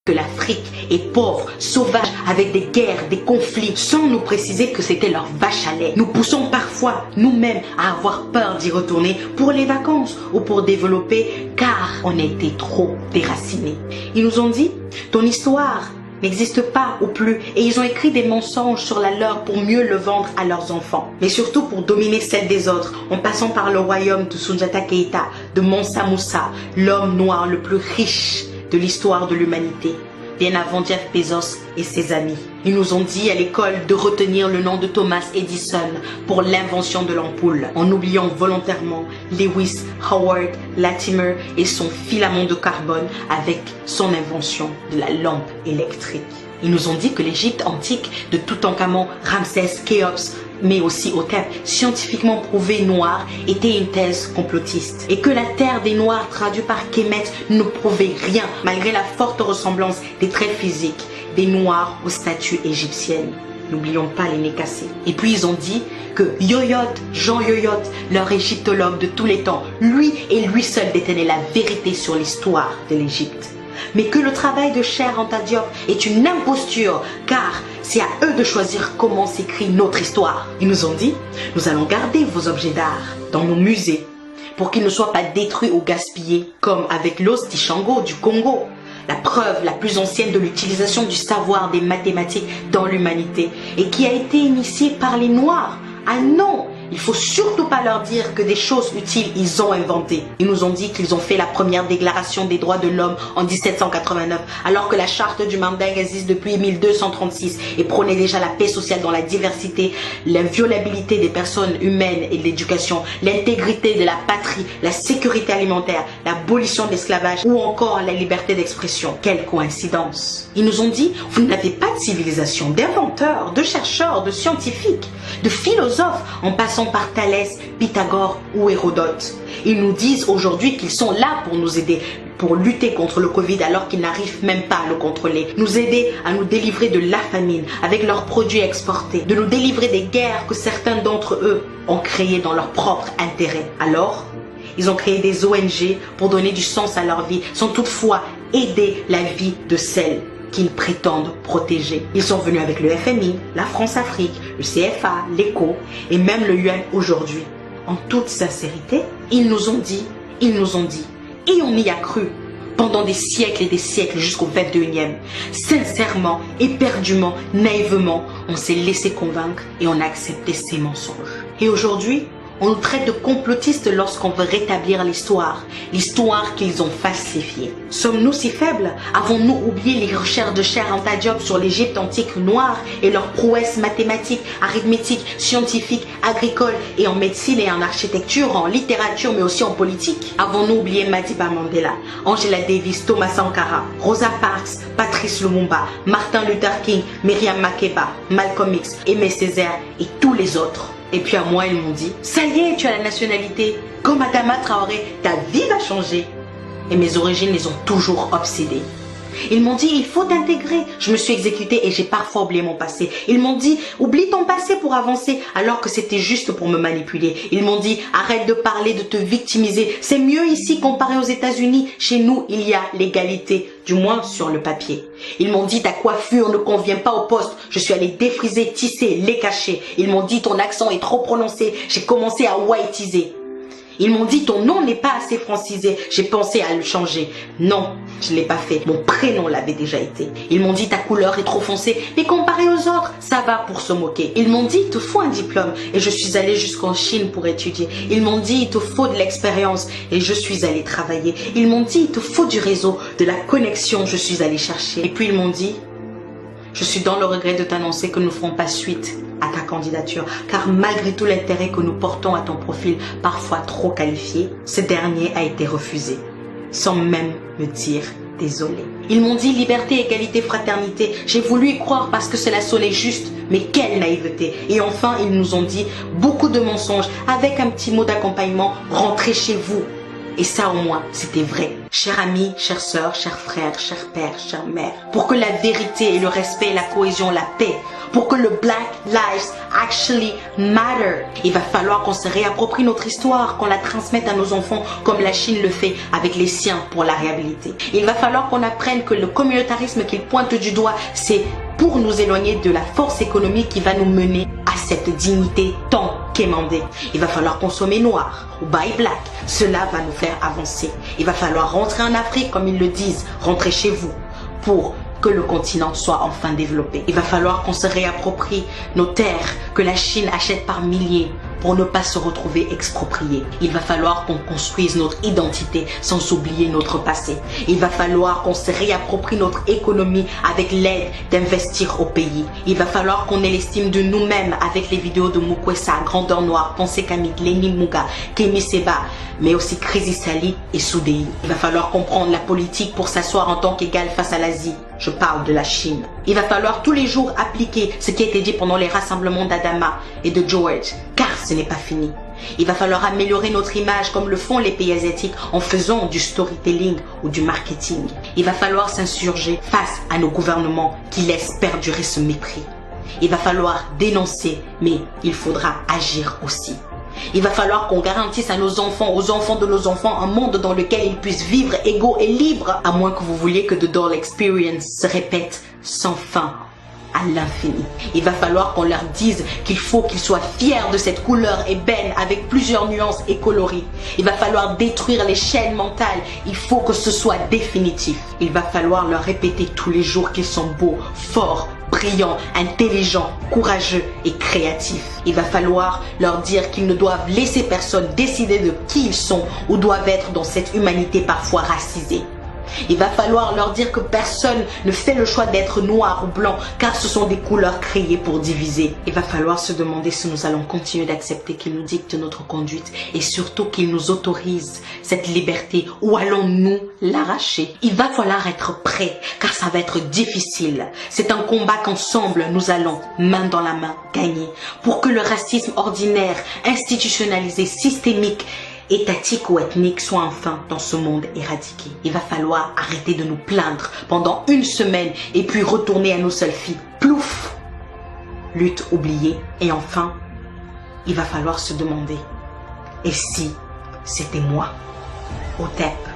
que l'Afrique est pauvre, sauvage, avec des guerres, des conflits, sans nous préciser que c'était leur vache à lait. Nous poussons parfois nous-mêmes à avoir peur d'y retourner pour les vacances ou pour développer, car on a été trop déracinés. Ils nous ont dit, ton histoire n'existe pas ou plus, et ils ont écrit des mensonges sur la leur pour mieux le vendre à leurs enfants, mais surtout pour dominer celle des autres, en passant par le royaume de Soundiata Keïta, de Mansa Moussa, l'homme noir le plus riche de l'histoire de l'humanité, bien avant Jeff Bezos et ses amis. Ils nous ont dit à l'école de retenir le nom de Thomas Edison pour l'invention de l'ampoule, en oubliant volontairement Lewis Howard Latimer et son filament de carbone avec son invention de la lampe électrique. Ils nous ont dit que l'Égypte antique de Toutankhamon, Ramsès, Khéops, mais aussi Hotep, scientifiquement prouvé noir, était une thèse complotiste. Et que la terre des Noirs, traduit par Kemet, ne prouvait rien, malgré la forte ressemblance des traits physiques des Noirs aux statues égyptiennes. N'oublions pas les nez cassés. Et puis ils ont dit que Yoyot, Jean Yoyot, leur égyptologue de tous les temps, lui et lui seul détenait la vérité sur l'histoire de l'Égypte. Mais que le travail de Cheikh Anta Diop est une imposture, car c'est à eux de choisir comment s'écrit notre histoire. Ils nous ont dit, nous allons garder vos objets d'art dans nos musées pour qu'ils ne soient pas détruits ou gaspillés, comme avec l'os d'Ishango du Congo, la preuve la plus ancienne de l'utilisation du savoir des mathématiques dans l'humanité, et qui a été initiée par les Noirs. Ah non! Il faut surtout pas leur dire que des choses utiles ils ont inventé. Ils nous ont dit qu'ils ont fait la première déclaration des droits de l'homme en 1789, alors que la charte du Mandingue existe depuis 1236 et prônait déjà la paix sociale dans la diversité, l'inviolabilité des personnes humaines et de l'éducation, l'intégrité de la patrie, la sécurité alimentaire, l'abolition de l'esclavage ou encore la liberté d'expression. Quelle coïncidence! Ils nous ont dit, vous n'avez pas de civilisation, d'inventeurs, de chercheurs, de scientifiques, de philosophes, en passant par Thalès, Pythagore ou Hérodote. Ils nous disent aujourd'hui qu'ils sont là pour nous aider, pour lutter contre le Covid alors qu'ils n'arrivent même pas à le contrôler. Nous aider à nous délivrer de la famine avec leurs produits exportés, de nous délivrer des guerres que certains d'entre eux ont créées dans leur propre intérêt. Alors, ils ont créé des ONG pour donner du sens à leur vie, sans toutefois aider la vie de celles qu'ils prétendent protéger. Ils sont venus avec le FMI, la France-Afrique, le CFA, l'ECO et même le UN aujourd'hui. En toute sincérité, ils nous ont dit, et on y a cru pendant des siècles et des siècles jusqu'au 21e. Sincèrement, éperdument, naïvement, on s'est laissé convaincre et on a accepté ces mensonges. Et aujourd'hui, on nous traite de complotistes lorsqu'on veut rétablir l'histoire qu'ils ont falsifiée. Sommes-nous si faibles? Avons-nous oublié les recherches de Cheikh Anta Diop sur l'Égypte antique noire et leurs prouesses mathématiques, arithmétiques, scientifiques, agricoles et en médecine et en architecture, en littérature mais aussi en politique? Avons-nous oublié Madiba Mandela, Angela Davis, Thomas Sankara, Rosa Parks, Patrice Lumumba, Martin Luther King, Myriam Makeba, Malcolm X, Aimé Césaire et tous les autres? Et puis à moi, ils m'ont dit, ça y est, tu as la nationalité. Comme Adama Traoré, ta vie va changer. Et mes origines les ont toujours obsédées. Ils m'ont dit, il faut t'intégrer. Je me suis exécutée et j'ai parfois oublié mon passé. Ils m'ont dit, oublie ton passé pour avancer, alors que c'était juste pour me manipuler. Ils m'ont dit, arrête de parler, de te victimiser. C'est mieux ici comparé aux États-Unis. Chez nous, il y a l'égalité, du moins sur le papier. Ils m'ont dit, ta coiffure ne convient pas au poste. Je suis allée défriser, tisser, les cacher. Ils m'ont dit, ton accent est trop prononcé. J'ai commencé à whiteiser. Ils m'ont dit, ton nom n'est pas assez francisé. J'ai pensé à le changer. Non, je ne l'ai pas fait. Mon prénom l'avait déjà été. Ils m'ont dit, ta couleur est trop foncée. Mais comparé aux autres, ça va pour se moquer. Ils m'ont dit, il te faut un diplôme. Et je suis allée jusqu'en Chine pour étudier. Ils m'ont dit, il te faut de l'expérience. Et je suis allée travailler. Ils m'ont dit, il te faut du réseau, de la connexion. Je suis allée chercher. Et puis ils m'ont dit, je suis dans le regret de t'annoncer que nous ne ferons pas suite à ta candidature, car malgré tout l'intérêt que nous portons à ton profil, parfois trop qualifié, ce dernier a été refusé, sans même me dire désolé. Ils m'ont dit liberté, égalité, fraternité. J'ai voulu y croire parce que cela sonnait juste, mais quelle naïveté. Et enfin, ils nous ont dit beaucoup de mensonges, avec un petit mot d'accompagnement, rentrez chez vous. Et ça au moins, c'était vrai. Chers amis, chères sœurs, chers frères, chers pères, chères mères, pour que la vérité et le respect, la cohésion, la paix, pour que le Black Lives actually matter. Il va falloir qu'on se réapproprie notre histoire, qu'on la transmette à nos enfants comme la Chine le fait avec les siens pour la réhabiliter. Il va falloir qu'on apprenne que le communautarisme qu'il pointe du doigt, c'est pour nous éloigner de la force économique qui va nous mener à cette dignité tant quémandée. Il va falloir consommer noir ou buy black. Cela va nous faire avancer. Il va falloir rentrer en Afrique, comme ils le disent, rentrer chez vous, pour que le continent soit enfin développé. Il va falloir qu'on se réapproprie nos terres que la Chine achète par milliers pour ne pas se retrouver expropriés. Il va falloir qu'on construise notre identité sans oublier notre passé. Il va falloir qu'on se réapproprie notre économie avec l'aide d'investir au pays. Il va falloir qu'on ait l'estime de nous-mêmes avec les vidéos de Mukwesa, Grandeur Noire, Pensée Kamik, Lenny Muga, Kemi Seba, mais aussi Crazy Sally et Soudei. Il va falloir comprendre la politique pour s'asseoir en tant qu'égal face à l'Asie. Je parle de la Chine. Il va falloir tous les jours appliquer ce qui a été dit pendant les rassemblements d'Adama et de George, car ce n'est pas fini. Il va falloir améliorer notre image comme le font les pays asiatiques en faisant du storytelling ou du marketing. Il va falloir s'insurger face à nos gouvernements qui laissent perdurer ce mépris. Il va falloir dénoncer, mais il faudra agir aussi. Il va falloir qu'on garantisse à nos enfants, aux enfants de nos enfants, un monde dans lequel ils puissent vivre égaux et libres, à moins que vous vouliez que The Doll Experience se répète sans fin à l'infini. Il va falloir qu'on leur dise qu'il faut qu'ils soient fiers de cette couleur ébène avec plusieurs nuances et coloris. Il va falloir détruire les chaînes mentales. Il faut que ce soit définitif. Il va falloir leur répéter tous les jours qu'ils sont beaux, forts, brillants, intelligents, courageux et créatifs. Il va falloir leur dire qu'ils ne doivent laisser personne décider de qui ils sont ou doivent être dans cette humanité parfois racisée. Il va falloir leur dire que personne ne fait le choix d'être noir ou blanc car ce sont des couleurs créées pour diviser. Il va falloir se demander si nous allons continuer d'accepter qu'ils nous dictent notre conduite et surtout qu'ils nous autorisent cette liberté ou allons-nous l'arracher. Il va falloir être prêt car ça va être difficile. C'est un combat qu'ensemble nous allons, main dans la main, gagner pour que le racisme ordinaire, institutionnalisé, systémique, étatique ou ethnique soit enfin dans ce monde éradiqué. Il va falloir arrêter de nous plaindre pendant une semaine et puis retourner à nos selfies. Plouf! Lutte oubliée. Et enfin, il va falloir se demander, et si c'était moi? Au TEP.